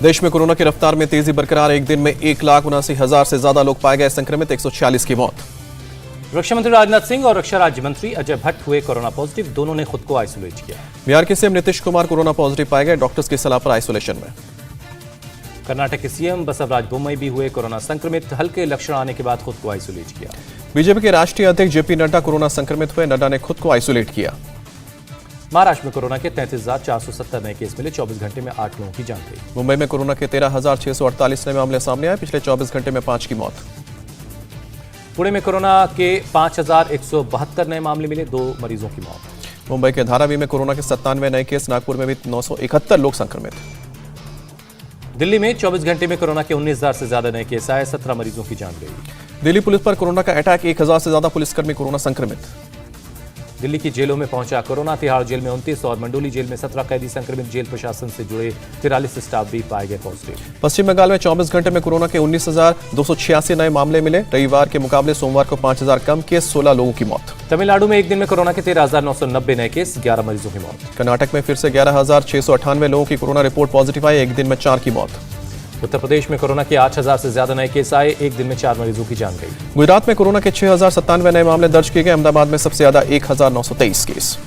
देश में कोरोना की रफ्तार में तेजी बरकरार। एक दिन में 1,79,000 से ज्यादा लोग पाए गए संक्रमित, 146 की मौत। रक्षा मंत्री राजनाथ सिंह और रक्षा राज्य मंत्री अजय भट्ट हुए कोरोना पॉजिटिव, दोनों ने खुद को आइसोलेट किया। बिहार के CM Nitish Kumar corona positive पाए गए, डॉक्टर्स की सलाह पर आइसोलेशन में। कर्नाटक के सीएम बसवराज बोम्मई भी हुए कोरोना संक्रमित, हल्के लक्षण आने के बाद खुद को आइसोलेट किया। बीजेपी के राष्ट्रीय अध्यक्ष जेपी नड्डा कोरोना संक्रमित हुए, नड्डा ने खुद को आइसोलेट किया। महाराष्ट्र में कोरोना के 33,470 नए केस मिले, 24 घंटे में 8 लोगों की जान गई। मुंबई में कोरोना के 13,648 नए मामले सामने आए, पिछले 24 घंटे में 5 की मौत। पुणे में कोरोना के 5,172 नए मामले मिले, 2 मरीजों की मौत। मुंबई के धारावी में कोरोना के 97 नए केस, नागपुर में भी 971 लोग संक्रमित। दिल्ली में 24 घंटे में कोरोना के 19,000 से ज्यादा नए केस आए, 17 मरीजों की जान गई। दिल्ली पुलिस पर कोरोना का अटैक, 1,000 से ज्यादा पुलिसकर्मी कोरोना संक्रमित। दिल्ली की जेलों में पहुंचा कोरोना, तिहाड़ जेल में 29 और मंडोली जेल में 17 कैदी संक्रमित, जेल प्रशासन से जुड़े 43 स्टाफ भी पाए गए पॉजिटिव। पश्चिम बंगाल में 24 घंटे में कोरोना के 19,286 नए मामले मिले, रविवार के मुकाबले सोमवार को 5,000 कम केस, 16 लोगों की मौत। तमिलनाडु में एक दिन में कोरोना के 13,990 नए केस, 11 मरीजों की मौत। कर्नाटक में फिर से 11,698 लोगों की कोरोना रिपोर्ट पॉजिटिव आई, एक दिन में 4 की मौत। उत्तर प्रदेश में कोरोना के 8,000 से ज्यादा नए केस आए, एक दिन में 4 मरीजों की जान गई। गुजरात में कोरोना के 6,097 नए मामले दर्ज किए गए, अहमदाबाद में सबसे ज्यादा 1,923 केस।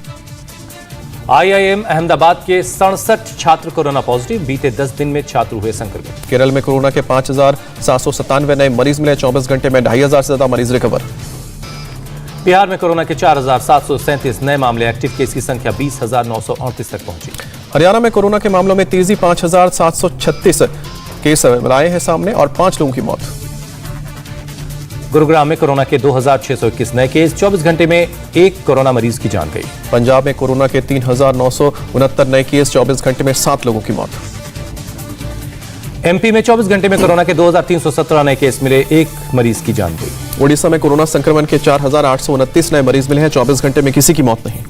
IIM अहमदाबाद के 67 छात्र कोरोना पॉजिटिव, बीते 10 दिन में छात्र हुए संक्रमित। केरल में कोरोना के 5,797 नए मरीज मिले, 24 घंटे में 2,500 से ज्यादा मरीज रिकवर। बिहार में कोरोना के 4,737 नए मामले, एक्टिव केस की संख्या 20,938 तक पहुंची। हरियाणा में कोरोना के मामलों में तेजी, 5,736 केस आए हैं सामने और 5 लोगों की मौत। गुरुग्राम में कोरोना के 2,621 नए केस, 24 घंटे में 1 कोरोना मरीज की जान गई। पंजाब में कोरोना के 3,969 नए केस, 24 घंटे में 7 लोगों की मौत। MP में 24 घंटे में कोरोना के 2,317 नए केस मिले, 1 मरीज की जान गई। ओडिशा में कोरोना संक्रमण के 4,829 नए मरीज मिले हैं, 24 घंटे में किसी की मौत नहीं।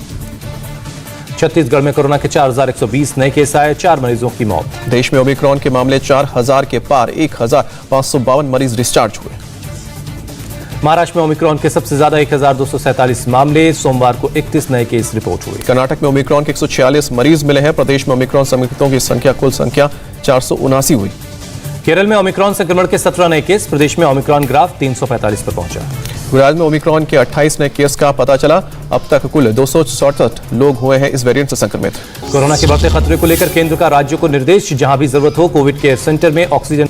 छत्तीसगढ़ में कोरोना के 4,120 नए केस आए, 4 मरीजों की मौत। देश में ओमिक्रॉन के मामले 4,000 के पार, 1,552 मरीज डिस्चार्ज हुए। महाराष्ट्र में ओमिक्रॉन के सबसे ज्यादा 1,247 मामले, सोमवार को 31 नए केस रिपोर्ट हुए। कर्नाटक में ओमिक्रॉन के 146 मरीज मिले हैं, प्रदेश में ओमिक्रॉन संक्रमितों की संख्या कुल संख्या 479 हुई। केरल में ओमिक्रॉन संक्रमण के 17 नए केस, प्रदेश में ओमिक्रॉन ग्राफ 345 पर पहुंचा। गुजरात में ओमिक्रॉन के 28 नए केस का पता चला, अब तक कुल 267 लोग हुए हैं इस वेरिएंट से संक्रमित। कोरोना के बढ़ते खतरे को लेकर केंद्र का राज्यों को निर्देश, जहां भी जरूरत हो कोविड केयर सेंटर में ऑक्सीजन।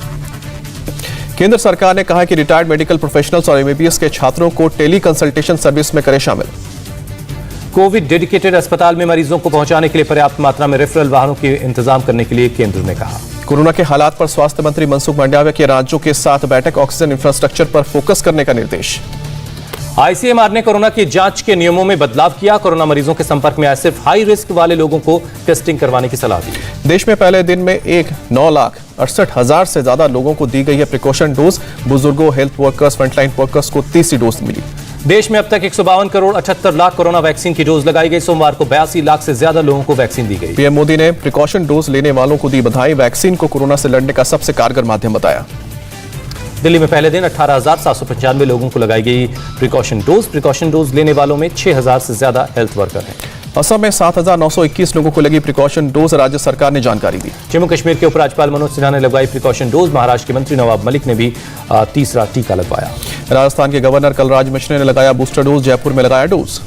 केंद्र सरकार ने कहा कि रिटायर्ड मेडिकल प्रोफेशनल्स और MBBS के छात्रों को टेली कंसल्टेशन सर्विस में करे शामिल। कोविड डेडिकेटेड अस्पताल में मरीजों को पहुंचाने के लिए पर्याप्त मात्रा में रेफरल वाहनों के इंतजाम करने के लिए केंद्र ने कहा। कोरोना के हालात पर स्वास्थ्य मंत्री मनसुख मांडविया के राज्यों के साथ बैठक, ऑक्सीजन इंफ्रास्ट्रक्चर पर फोकस करने का निर्देश। ICMR ने कोरोना की जांच के नियमों में बदलाव किया, कोरोना मरीजों के संपर्क में आए सिर्फ हाई रिस्क वाले लोगों को टेस्टिंग करवाने की सलाह दी। देश में पहले दिन में 9,68,000 से ज्यादा लोगों को दी गई है प्रिकॉशन डोज, बुजुर्गों, हेल्थ वर्कर्स, फ्रंटलाइन वर्कर्स को तीसरी डोज मिली। देश में अब तक 152 करोड़ 78 लाख कोरोना वैक्सीन की डोज लगाई गई, सोमवार को 82 लाख से ज्यादा लोगों को वैक्सीन दी गई। पीएम मोदी ने प्रिकॉशन डोज लेने वालों को दी बधाई, वैक्सीन को कोरोना से लड़ने का सबसे कारगर माध्यम बताया। दिल्ली में पहले दिन 18,795 लोगों को लगाई गई प्रिकॉशन डोज लेने वालों में 6,000 से ज्यादा हेल्थ वर्कर हैं। असम में 7,921 लोगों को लगी प्रिकॉशन डोज, राज्य सरकार ने जानकारी दी। जम्मू कश्मीर के उपराज्यपाल मनोज सिन्हा ने लगवाई प्रिकॉशन डोज, महाराष्ट्र के मंत्री नवाब मलिक ने भी तीसरा टीका लगवाया। राजस्थान के गवर्नर कलराज मिश्र ने लगाया बूस्टर डोज, जयपुर में लगाया डोज।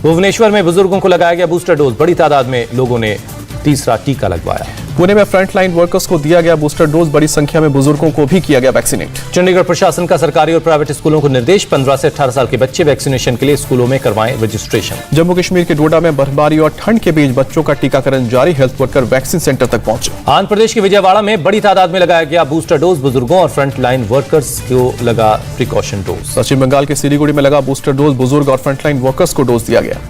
भुवनेश्वर में बुजुर्गों को लगाया गया बूस्टर डोज, बड़ी तादाद में लोगों ने तीसरा टीका लगवाया। पुणे में फ्रंटलाइन वर्कर्स को दिया गया बूस्टर डोज, बड़ी संख्या में बुजुर्गों को भी किया गया वैक्सीनेट। चंडीगढ़ प्रशासन का सरकारी और प्राइवेट स्कूलों को निर्देश, 15 से 18 साल के बच्चे वैक्सीनेशन के लिए स्कूलों में करवाएं रजिस्ट्रेशन। जम्मू कश्मीर के डोडा में बर्फबारी और ठंड के बीच बच्चों का टीकाकरण जारी, हेल्थ वर्कर वैक्सीन सेंटर तक पहुंचे। आंध्र प्रदेश के विजयवाड़ा में बड़ी तादाद में लगाया गया बूस्टर डोज, बुजुर्गों और फ्रंटलाइन वर्कर्स को लगा प्रिकॉशन डोज। पश्चिम बंगाल के सिलीगुड़ी में लगा बूस्टर डोज, बुजुर्ग और फ्रंटलाइन वर्कर्स को डोज दिया गया।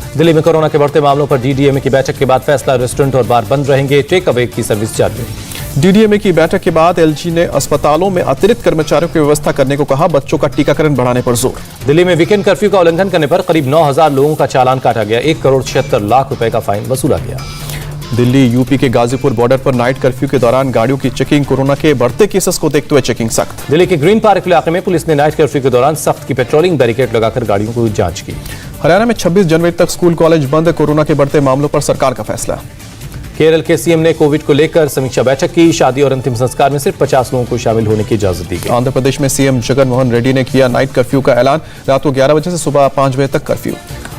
दिल्ली में कोरोना के बढ़ते मामलों पर DDMA की बैठक के बाद फैसला, रेस्टोरेंट और बार बंद रहेंगे, टेक अवे की सर्विस जारी रहेगी। DDMA की बैठक के बाद LG ने अस्पतालों में अतिरिक्त कर्मचारियों की व्यवस्था करने को कहा, बच्चों का टीकाकरण बढ़ाने पर जोर। दिल्ली में वीकेंड कर्फ्यू का उल्लंघन करने पर करीब 9,000 लोगों का चालान काटा गया, 1 करोड़ 76 लाख रुपए का फाइन वसूला गया। दिल्ली यूपी के गाजीपुर बॉर्डर पर नाइट कर्फ्यू के दौरान गाड़ियों की चेकिंग, कोरोना के बढ़ते केसेस को देखते हुए चेकिंग सख्त। दिल्ली के ग्रीन पार्क इलाके में पुलिस ने नाइट कर्फ्यू के दौरान सख्त की पेट्रोलिंग, बैरिकेड लगाकर गाड़ियों को जांच की। हरियाणा में 26 जनवरी तक स्कूल कॉलेज बंद, कोरोना के बढ़ते मामलों पर सरकार का फैसला। केरल के सीएम ने कोविड को लेकर समीक्षा बैठक की। शादी और अंतिम संस्कार में सिर्फ 50 लोगों को शामिल होने की इजाजत दी गई। आंध्र प्रदेश में सीएम जगन मोहन रेड्डी ने किया नाइट कर्फ्यू का ऐलान। रात को 11 बजे से सुबह 5 बजे तक कर्फ्यू।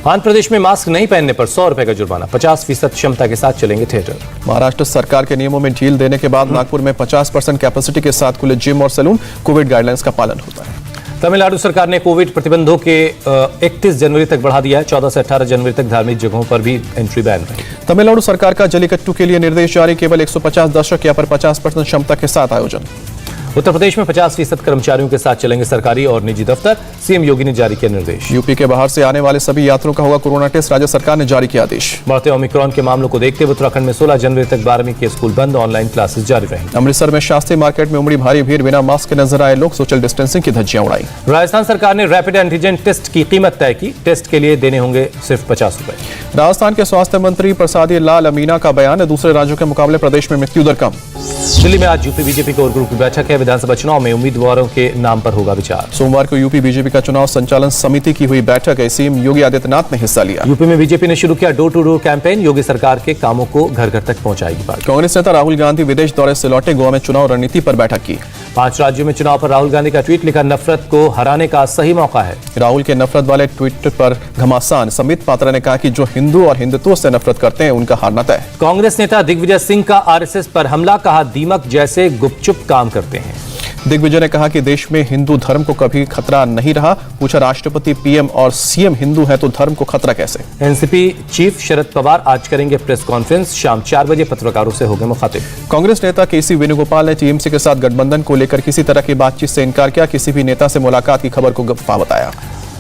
आंध्र प्रदेश में मास्क नहीं पहनने पर 100 रुपए का जुर्माना। 50% क्षमता के साथ चलेंगे थिएटर। महाराष्ट्र सरकार के नियमों में ढील देने के बाद नागपुर में 50% कैपेसिटी के साथ खुले जिम और सैलून। कोविड गाइडलाइंस का पालन होता है। तमिलनाडु सरकार ने कोविड प्रतिबंधों के 31 जनवरी तक बढ़ा दिया है। 14 से 18 जनवरी तक धार्मिक जगहों पर भी एंट्री बैन है। तमिलनाडु सरकार का जल्लीकट्टू के लिए निर्देश जारी। केवल 150 दर्शक या पर 50% क्षमता के साथ आयोजन। उत्तर प्रदेश में 50% कर्मचारियों के साथ चलेंगे सरकारी और निजी दफ्तर। सीएम योगी ने जारी किया निर्देश। यूपी के बाहर से आने वाले सभी यात्रियों का होगा कोरोना टेस्ट। राज्य सरकार ने जारी किया आदेश। बढ़ते ओमिक्रॉन के मामलों को देखते हुए उत्तराखंड में 16 जनवरी तक 12वीं के स्कूल बंद। ऑनलाइन क्लासेस जारी रहेंगी। अमृतसर में शास्त्री मार्केट में उमड़ी भारी भीड़। बिना मास्क के नजर आए लोग। सोशल डिस्टेंसिंग की धज्जियां उड़ाई। राजस्थान सरकार ने रैपिड एंटीजन टेस्ट की कीमत तय की। टेस्ट के लिए देने होंगे सिर्फ 50 रुपए। राजस्थान के स्वास्थ्य मंत्री प्रसादी लाल अमीना का बयान। दूसरे राज्यों के मुकाबले प्रदेश में मृत्यु दर कम। दिल्ली में आज यूपी बीजेपी कोर ग्रुप की बैठक है। विधानसभा चुनाव में उम्मीदवारों के नाम पर होगा विचार। सोमवार को यूपी बीजेपी का चुनाव संचालन समिति की हुई बैठक है। सीएम योगी आदित्यनाथ ने हिस्सा लिया। यूपी में बीजेपी ने शुरू किया डोर टू डोर कैंपेन। योगी सरकार के कामों को घर घर तक पहुंचाएगी पार्टी। कांग्रेस नेता राहुल गांधी विदेश दौरे से लौटे। गोवा में चुनाव रणनीति पर बैठक की। 5 राज्यों में चुनाव पर राहुल गांधी का ट्वीट लिखा। नफरत को हराने का सही मौका है। राहुल के नफरत वाले ट्वीट पर घमासान। संबित पात्रा ने कहा कि जो हिंदू और हिंदुत्व से नफरत करते हैं उनका हारना तय। कांग्रेस नेता दिग्विजय सिंह का आरएसएस पर हमला। कहा दीमक जैसे गुपचुप काम करते हैं। दिग्विजय ने कहा कि देश में हिंदू धर्म को कभी खतरा नहीं रहा। पूछा राष्ट्रपति, पीएम और सीएम हिंदू हैं तो धर्म को खतरा कैसे। एनसीपी चीफ शरद पवार आज करेंगे प्रेस कॉन्फ्रेंस। शाम 4 बजे पत्रकारों से होंगे मुखातिब। कांग्रेस नेता केसी वेणुगोपाल ने टीएमसी के साथ गठबंधन को लेकर किसी तरह की बातचीत से इनकार किया। किसी भी नेता से मुलाकात की खबर को गफ्फा बताया।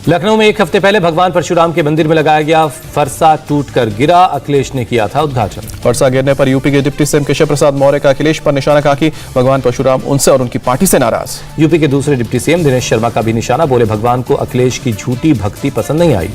लखनऊ में 1 हफ्ते पहले भगवान परशुराम के मंदिर में लगाया गया फरसा टूटकर गिरा। अखिलेश ने किया था उद्घाटन। फरसा गिरने पर यूपी के डिप्टी सीएम केशव प्रसाद मौर्य का अखिलेश पर निशाना। कहा कि भगवान परशुराम उनसे और उनकी पार्टी से नाराज। यूपी के दूसरे डिप्टी सीएम दिनेश शर्मा का भी निशाना। बोले भगवान को अखिलेश की झूठी भक्ति पसंद नहीं आई।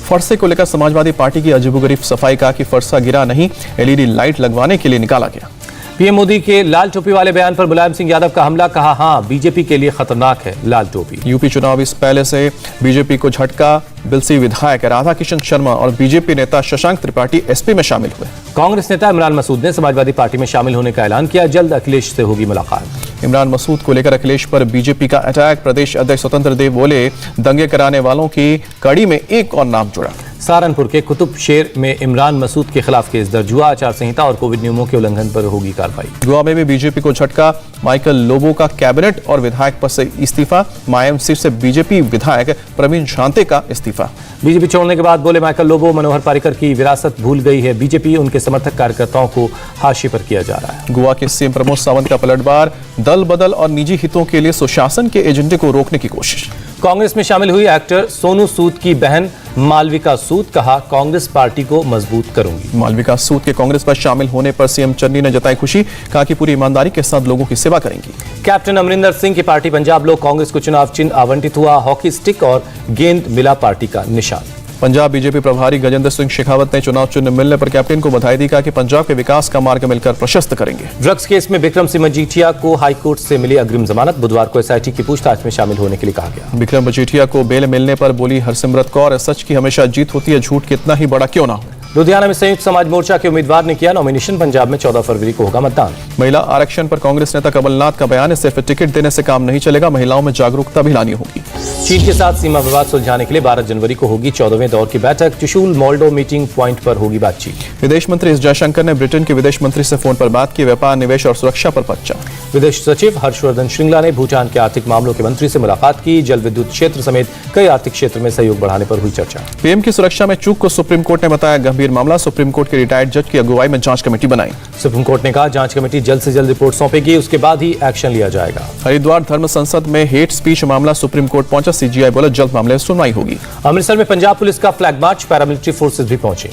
फरसे को लेकर समाजवादी पार्टी की अजीबोगरीब सफाई। कहा कि फरसा गिरा नहीं, एलईडी लाइट लगवाने के लिए निकाला गया। पीएम मोदी के लाल टोपी वाले बयान पर मुलायम सिंह यादव का हमला। कहा हां बीजेपी के लिए खतरनाक है लाल टोपी। यूपी चुनाव इस पहले से बीजेपी को झटका। बिलसी विधायक राधा किशन शर्मा और बीजेपी नेता शशांक त्रिपाठी एसपी में शामिल हुए। कांग्रेस नेता इमरान मसूद ने समाजवादी पार्टी में शामिल होने का ऐलान किया। जल्द अखिलेश से होगी मुलाकात। इमरान मसूद को लेकर अखिलेश पर बीजेपी का अटैक। प्रदेश अध्यक्ष स्वतंत्र देव बोले दंगे कराने वालों की कड़ी में एक और नाम जुड़ा। सहारनपुर के कुतुब शेर में इमरान मसूद के खिलाफ केस दर्ज हुआ। आचार संहिता और कोविड नियमों के उल्लंघन पर होगी कार्रवाई। गोवा में भी बीजेपी को झटका। माइकल लोबो का कैबिनेट और विधायक पद से इस्तीफा। मायम सीट से बीजेपी विधायक प्रवीण शांते का इस्तीफा। बीजेपी छोड़ने के बाद बोले माइकल लोबो मनोहर पर्रिकर की विरासत भूल गई है बीजेपी। उनके समर्थक कार्यकर्ताओं को हाशिए पर किया जा रहा है। गोवा के सीएम प्रमोद सावंत का पलटवार। दल बदल और निजी हितों के लिए सुशासन के एजेंडे को रोकने की कोशिश। कांग्रेस में शामिल हुई एक्टर सोनू सूद की बहन मालविका सूद। कहा कांग्रेस पार्टी को मजबूत करूंगी। मालविका सूद के कांग्रेस पर शामिल होने पर सीएम चन्नी ने जताई खुशी। कहा कि पूरी ईमानदारी के साथ लोगों की सेवा करेंगी। कैप्टन अमरिंदर सिंह की पार्टी पंजाब लोक कांग्रेस को चुनाव चिन्ह आवंटित हुआ। हॉकी स्टिक और गेंद मिला पार्टी का निशान। पंजाब बीजेपी प्रभारी गजेंद्र सिंह शेखावत ने चुनाव चिन्ह मिलने पर कैप्टन को बधाई दी। कहा कि पंजाब के विकास का मार्ग मिलकर प्रशस्त करेंगे। ड्रग्स केस में विक्रम सिंह मजीठिया को हाईकोर्ट से मिली अग्रिम जमानत। बुधवार को एसआईटी की पूछताछ में शामिल होने के लिए कहा गया। विक्रम मजीठिया को बेल मिलने पर बोली हरसिमरत कौर, सच की हमेशा जीत होती है, झूठ कितना ही बड़ा क्यों ना हो। लुधियाना में संयुक्त समाज मोर्चा के उम्मीदवार ने किया नॉमिनेशन। पंजाब में 14 फरवरी को होगा मतदान। महिला आरक्षण पर कांग्रेस नेता कमलनाथ का बयान। सिर्फ टिकट देने से काम नहीं चलेगा, महिलाओं में जागरूकता भी लानी होगी। चीन के साथ सीमा विवाद सुलझाने के लिए 12 जनवरी को होगी 14वें दौर की बैठक। चुशूल मोल्डो मीटिंग प्वाइंट पर होगी बातचीत। विदेश मंत्री एस जयशंकर ने ब्रिटेन के विदेश मंत्री से फोन पर बात की। व्यापार, निवेश और सुरक्षा पर चर्चा। विदेश सचिव हर्षवर्धन श्रृंगला ने भूटान के आर्थिक मामलों के मंत्री से मुलाकात की। जल विद्युत क्षेत्र समेत कई आर्थिक क्षेत्र में सहयोग बढ़ाने पर हुई चर्चा। पीएम की सुरक्षा में चूक को सुप्रीम कोर्ट ने बताया गंभीर मामला। सुप्रीम कोर्ट के रिटायर्ड जज की अगुवाई में जांच कमेटी बनाई। सुप्रीम कोर्ट ने कहा जांच कमेटी जल्द से जल्द रिपोर्ट सौंपेगी, उसके बाद ही एक्शन लिया जाएगा। हरिद्वार धर्म संसद में हेट स्पीच मामला सुप्रीम कोर्ट पहुंचा। सीजीआई बोला जल्द मामले में सुनवाई होगी। अमृतसर में पंजाब पुलिस का फ्लैग मार्च। पैरामिलिट्री फोर्सेस भी पहुंचे।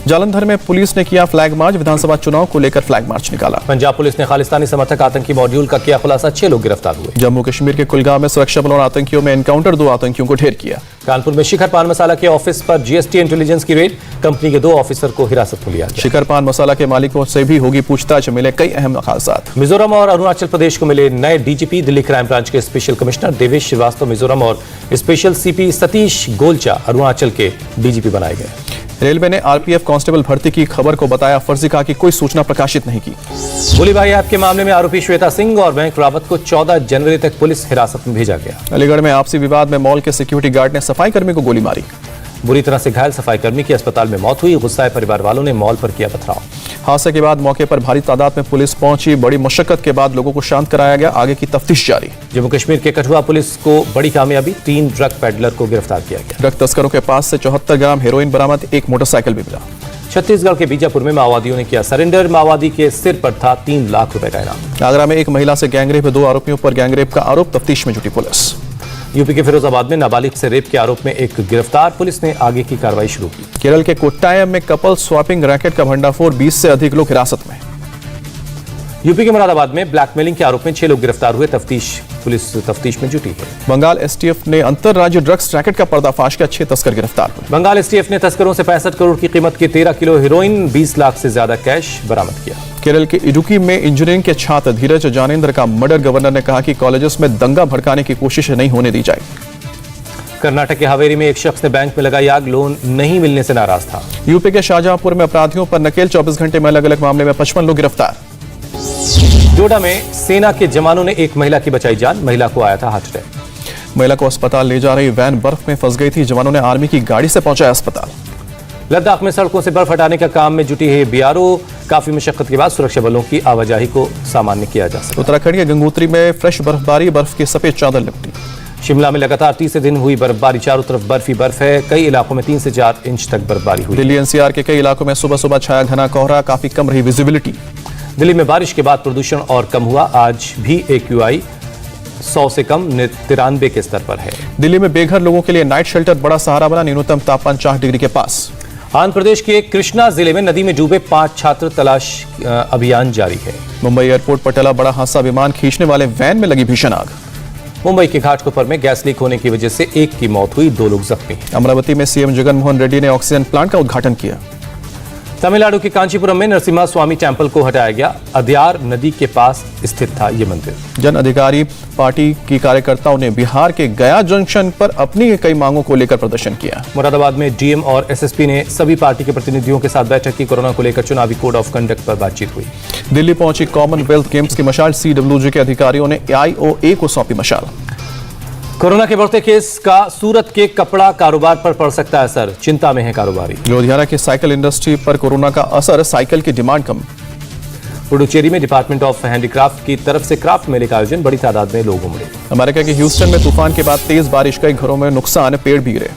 जालंधर में पुलिस ने किया फ्लैग मार्च। विधानसभा चुनाव को लेकर फ्लैग मार्च निकाला। पंजाब पुलिस ने खालिस्तानी समर्थक आतंकी मॉड्यूल का किया खुलासा। 6 लोग गिरफ्तार हुए। जम्मू कश्मीर के कुलगाम में सुरक्षा बलों और आतंकियों में एनकाउंटर। 2 आतंकियों को ढेर किया। कानपुर में शिखर पान मसाला के ऑफिस पर जीएसटी इंटेलिजेंस की रेड। कंपनी के 2 ऑफिसर को हिरासत में लिया गया। शिखर पान मसाला के मालिकों से भी होगी पूछताछ। मिले कई अहम खासात। मिजोरम और अरुणाचल प्रदेश को मिले नए डीजीपी। दिल्ली क्राइम ब्रांच के स्पेशल कमिश्नर देवेश श्रीवास्तव मिजोरम और स्पेशल सीपी सतीश गोलचा अरुणाचल के डीजीपी बनाए गए। रेलवे ने आरपीएफ कांस्टेबल भर्ती की खबर को बताया फर्जी, कहा कि कोई सूचना प्रकाशित नहीं की। गोलीबारी ऐप के मामले में आरोपी श्वेता सिंह और मयंक रावत को 14 जनवरी तक पुलिस हिरासत में भेजा गया। अलीगढ़ में आपसी विवाद में मॉल के सिक्योरिटी गार्ड ने सफाई कर्मी को गोली मारी। बुरी तरह से घायल सफाई कर्मी की अस्पताल में मौत हुई। गुस्साए परिवार वालों ने मॉल पर किया पथराव। हादसे के बाद मौके पर भारी तादाद में पुलिस पहुंची। बड़ी मशक्कत के बाद लोगों को शांत कराया गया। आगे की तफ्तीश जारी। जम्मू कश्मीर के कठुआ पुलिस को बड़ी कामयाबी, 3 ड्रग पेडलर को गिरफ्तार किया गया। ड्रग तस्करों के पास से 74 ग्राम हेरोइन बरामद, एक मोटरसाइकिल भी मिला। छत्तीसगढ़ के बीजापुर में माओवादियों ने किया सरेंडर। माओवादी के सिर पर था 3 लाख रुपए का इनाम। आगरा में एक महिला से गैंगरेप, 2 आरोपियों पर गैंगरेप का आरोप, तफ्तीश में जुटी पुलिस। यूपी के फिरोजाबाद में नाबालिग से रेप के आरोप में एक गिरफ्तार, पुलिस ने आगे की कार्रवाई शुरू की। केरल के कोट्टायम में कपल स्वैपिंग रैकेट का भंडाफोड़, 20 से अधिक लोग हिरासत में। यूपी के मुरादाबाद में ब्लैकमेलिंग के आरोप में 6 लोग गिरफ्तार हुए। पुलिस तफ्तीश में जुटी है। बंगाल एसटीएफ ने अंतरराज्य ड्रग्स रैकेट का पर्दाफाश किया, 6 तस्कर गिरफ्तार हुए। बंगाल एसटीएफ ने तस्करों से 65 करोड़ की कीमत की 13 किलो हेरोइन, 20 लाख से ज्यादा कैश बरामद किया। केरल के इडुक्की में इंजीनियरिंग के छात्र धीरज जानेंद्र का मर्डर, गवर्नर ने कहा कि कॉलेजेस में दंगा भड़काने की कोशिश नहीं होने दी जाएगी। कर्नाटक के हावेरी में एक शख्स ने बैंक में लगाई आग, लोन नहीं मिलने से नाराज था। यूपी के शाहजहांपुर में अपराधियों पर नकेल, 24 घंटे में अलग अलग मामले में 55 लोग गिरफ्तार। डोडा में सेना के जवानों ने एक महिला की बचाई जान, महिला को आया था हार्ट अटैक। महिला को अस्पताल ले जा रही वैन बर्फ में फंस गई थी, जवानों ने आर्मी की गाड़ी से पहुंचाया अस्पताल। लद्दाख में सड़कों से बर्फ हटाने का काम में जुटी है बीआरओ। काफी मशक्कत के बाद सुरक्षा बलों की आवाजाही को सामान्य किया जा सका। उत्तराखंड के गंगोत्री में फ्रेश बर्फबारी, बर्फ की सफेद चादर लिपटी। शिमला में लगातार तीसरे दिन हुई बर्फबारी, चारों तरफ बर्फ ही बर्फ है। कई इलाकों में 3 से 4 इंच तक बर्फबारी हुई। दिल्ली एनसीआर के कई इलाकों में सुबह सुबह छाया घना कोहरा, काफी कम रही विजिबिलिटी। दिल्ली में बारिश के बाद प्रदूषण और कम हुआ, आज भी AQI 100 से कम 93 के स्तर पर है। दिल्ली में बेघर लोगों के लिए नाइट शेल्टर बड़ा सहारा बना, न्यूनतम तापमान 4 डिग्री के पास। आंध्र प्रदेश के कृष्णा जिले में नदी में डूबे 5 छात्र, तलाश अभियान जारी है। मुंबई एयरपोर्ट पर टला बड़ा हादसा, विमान खींचने वाले वैन में लगी भीषण आग। मुंबई के घाटकोपर में गैस लीक होने की वजह से एक की मौत हुई, 2 लोग जख्मी। अमरावती में सीएम जगनमोहन रेड्डी ने ऑक्सीजन प्लांट का उद्घाटन किया। तमिलनाडु के कांचीपुरम में नरसिम्हा स्वामी टेम्पल को हटाया गया, अद्यार नदी के पास स्थित था यह मंदिर। जन अधिकारी पार्टी की कार्यकर्ताओं ने बिहार के गया जंक्शन पर अपनी कई मांगों को लेकर प्रदर्शन किया। मुरादाबाद में डीएम और एसएसपी ने सभी पार्टी के प्रतिनिधियों के साथ बैठक की, कोरोना को लेकर चुनावी कोड ऑफ कंडक्ट पर बातचीत हुई। दिल्ली पहुंची कॉमनवेल्थ गेम्स की मशाल, CWG के अधिकारियों ने IOA को सौंपी मशाल। कोरोना के बढ़ते केस का सूरत के कपड़ा कारोबार पर पड़ सकता है असर, चिंता में है कारोबारी। लुधियाना की साइकिल इंडस्ट्री पर कोरोना का असर, साइकिल की डिमांड कम। पुडुचेरी में डिपार्टमेंट ऑफ हैंडीक्राफ्ट की तरफ से क्राफ्ट मेले का आयोजन, बड़ी तादाद में लोग उमड़े। अमेरिका के ह्यूस्टन में तूफान के बाद तेज बारिश, कई घरों में नुकसान, पेड़ भी गिरे।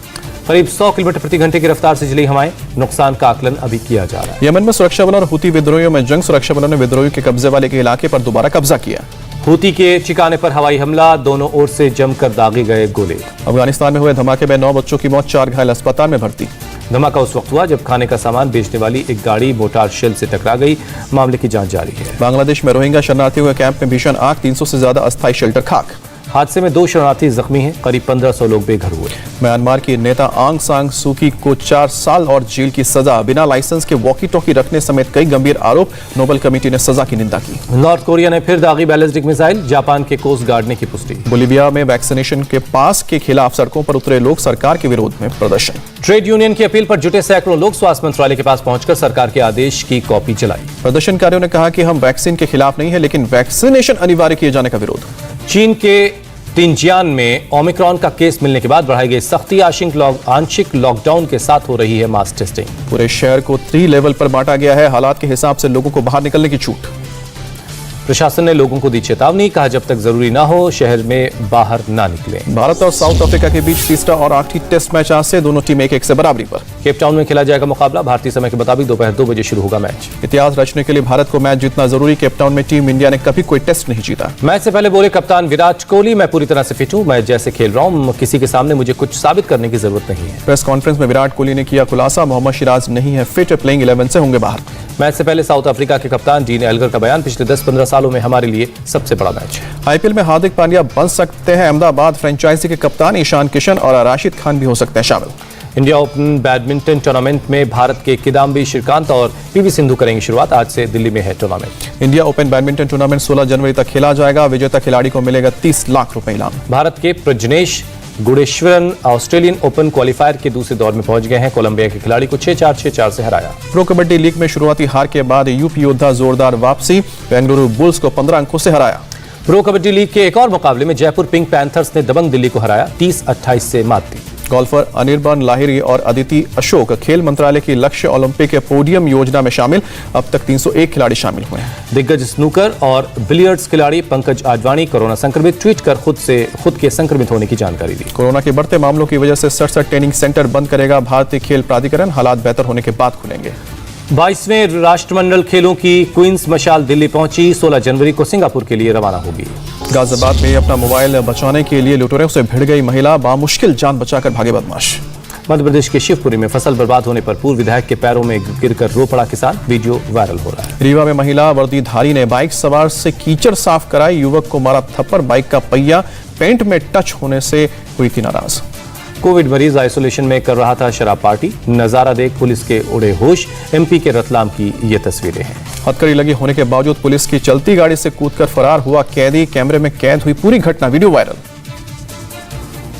करीब 100 किलोमीटर प्रति घंटे की रफ्तार से चली हवाएं, नुकसान का आकलन अभी किया जा रहा है। यमन में सुरक्षा बलों और हुती विद्रोहियों में जंग, सुरक्षा बलों ने विद्रोहियों के कब्जे वाले के इलाके पर दोबारा कब्जा किया। हुती के ठिकाने पर हवाई हमला, दोनों ओर से जमकर दागे गए गोले। अफगानिस्तान में हुए धमाके में 9 बच्चों की मौत, 4 घायल, अस्पताल में भर्ती। धमाका उस वक्त हुआ जब खाने का सामान बेचने वाली एक गाड़ी मोटार शेल से टकरा गई, मामले की जांच जारी है। बांग्लादेश में रोहिंग्या शरणार्थियों के कैंप में भीषण आग, 300 से ज्यादा अस्थायी शेल्टर खाक। हादसे में 2 शरणार्थी जख्मी हैं, करीब 1500 लोग बेघर हुए। म्यांमार की नेता आंग सान सूकी को 4 साल और जेल की सजा, बिना लाइसेंस के वॉकी टॉकी रखने समेत कई गंभीर आरोप, नोबेल कमेटी ने सजा की निंदा की। नॉर्थ कोरिया ने फिर दागी बैलिस्टिक मिसाइल, जापान के कोस्ट गार्ड ने की पुष्टि। बोलीविया में वैक्सीनेशन के पास के खिलाफ सड़कों पर उतरे लोग, सरकार के विरोध में प्रदर्शन। ट्रेड यूनियन की अपील पर जुटे सैकड़ों लोग, स्वास्थ्य मंत्रालय के पास पहुंचकर सरकार के आदेश की कॉपी चलाई। प्रदर्शनकारियों ने कहा कि हम वैक्सीन के खिलाफ नहीं है, लेकिन वैक्सीनेशन अनिवार्य किए जाने का विरोध। चीन के तिनजियान में ओमिक्रॉन का केस मिलने के बाद बढ़ाई गई सख्ती, आंशिक लॉकडाउन के साथ हो रही है मास टेस्टिंग। पूरे शहर को 3 लेवल पर बांटा गया है, हालात के हिसाब से लोगों को बाहर निकलने की छूट। प्रशासन ने लोगों को दी चेतावनी, कहा जब तक जरूरी ना हो शहर में बाहर ना निकले। भारत और साउथ अफ्रीका के बीच तीसरा और आखिरी टेस्ट मैच आज से, दोनों टीम 1-1 से बराबरी पर। केपटाउन में खेला जाएगा मुकाबला, भारतीय समय के मुताबिक दोपहर 2 बजे शुरू होगा मैच। इतिहास रचने के लिए भारत को मैच जीतना जरूरी, केपटाउन में टीम इंडिया ने कभी कोई टेस्ट नहीं जीता। मैच से पहले बोले कप्तान विराट कोहली, मैं पूरी तरह से फिट हूं, मैं जैसे खेल रहा हूं, किसी के सामने मुझे कुछ साबित करने की जरूरत नहीं है। प्रेस कॉन्फ्रेंस में विराट कोहली ने किया खुलासा, मोहम्मद सिराज नहीं है फिट, प्लेइंग 11 से होंगे बाहर। मैच से पहले साउथ अफ्रीका के कप्तान डीन एल्गर का बयान, पिछले 10-15 सालों में हमारे लिए सबसे बड़ा मैच। आईपीएल में हार्दिक पांड्या बन सकते हैं अहमदाबाद फ्रेंचाइजी के कप्तान, ईशान किशन और राशिद खान भी हो सकते हैं शामिल। इंडिया ओपन बैडमिंटन टूर्नामेंट में भारत के किदाम्बी श्रीकांत और पीवी सिंधु करेंगे शुरुआत, आज से दिल्ली में है tournament. India open badminton tournament 16 जनवरी तक खेला जाएगा, विजेता खिलाड़ी को मिलेगा 30 लाख रुपए इनाम। भारत के Prajnesh Gunneswaran Australian open qualifier के दूसरे दौर में पहुंच गए हैं। कोलंबिया के खिलाड़ी को 6-4, 6-4 से हराया। प्रो कबड्डी लीग में शुरुआती हार के बाद यूपी योद्धा जोरदार वापसी, बेंगलुरु बुल्स को 15 अंकों से हराया। प्रो कबड्डी लीग के एक और मुकाबले में जयपुर पिंक पैंथर्स ने दबंग दिल्ली को हराया, 30-28 से मात दी। गोल्फर अनिर्बान लाहिरी और अदिति अशोक खेल मंत्रालय की लक्ष्य ओलंपिक के पोडियम योजना में शामिल। अब तक 301 खिलाड़ी शामिल हुए हैं। दिग्गज स्नूकर और बिलियर्ड्स खिलाड़ी पंकज आडवाणी कोरोना संक्रमित, ट्वीट कर खुद के संक्रमित होने की जानकारी दी। कोरोना के बढ़ते मामलों की वजह से 67 ट्रेनिंग सेंटर बंद करेगा भारतीय खेल प्राधिकरण, हालात बेहतर होने के बाद खुलेंगे। 22वें राष्ट्रमंडल खेलों की क्वींस मशाल दिल्ली पहुंची, 16 जनवरी को सिंगापुर के लिए रवाना होगी। गाजियाबाद में अपना मोबाइल बचाने के लिए लुटेरों से भिड़ गई महिला, बामुश्किल जान बचाकर भागे बदमाश। मध्य प्रदेश के शिवपुरी में फसल बर्बाद होने पर पूर्व विधायक के पैरों में गिरकर रो पड़ा किसान, वीडियो वायरल हो रहा है। रीवा में महिला वर्दीधारी ने बाइक सवार से कीचड़ साफ कराई, युवक को मारा थप्पड़, बाइक का पहिया पेंट में टच होने से हुई थी नाराज। कोविड मरीज आइसोलेशन में कर रहा था शराब पार्टी, नजारा देख पुलिस के उड़े होश। एमपी के रतलाम की ये तस्वीरें हैं। हथकड़ी लगी होने के बावजूद पुलिस की चलती गाड़ी से कूदकर फरार हुआ कैदी, कैमरे में कैद हुई पूरी घटना, वीडियो वायरल।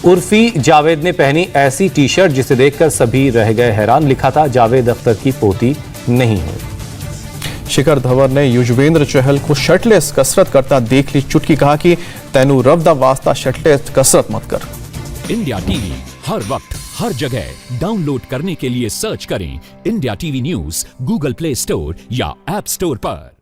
उर्फी जावेद ने पहनी ऐसी टी शर्ट जिसे देखकर सभी रह गए हैरान, लिखा था जावेद अख्तर की पोती नहीं हूं। शिखर धवन ने युजवेंद्र चहल को शर्टलेस कसरत करता देख ली चुटकी, कहा कि तैनू रब दा वास्ता शर्टलेस कसरत मत कर। इंडिया टीवी हर वक्त हर जगह डाउनलोड करने के लिए सर्च करें India TV news Google play store या ऐप स्टोर पर।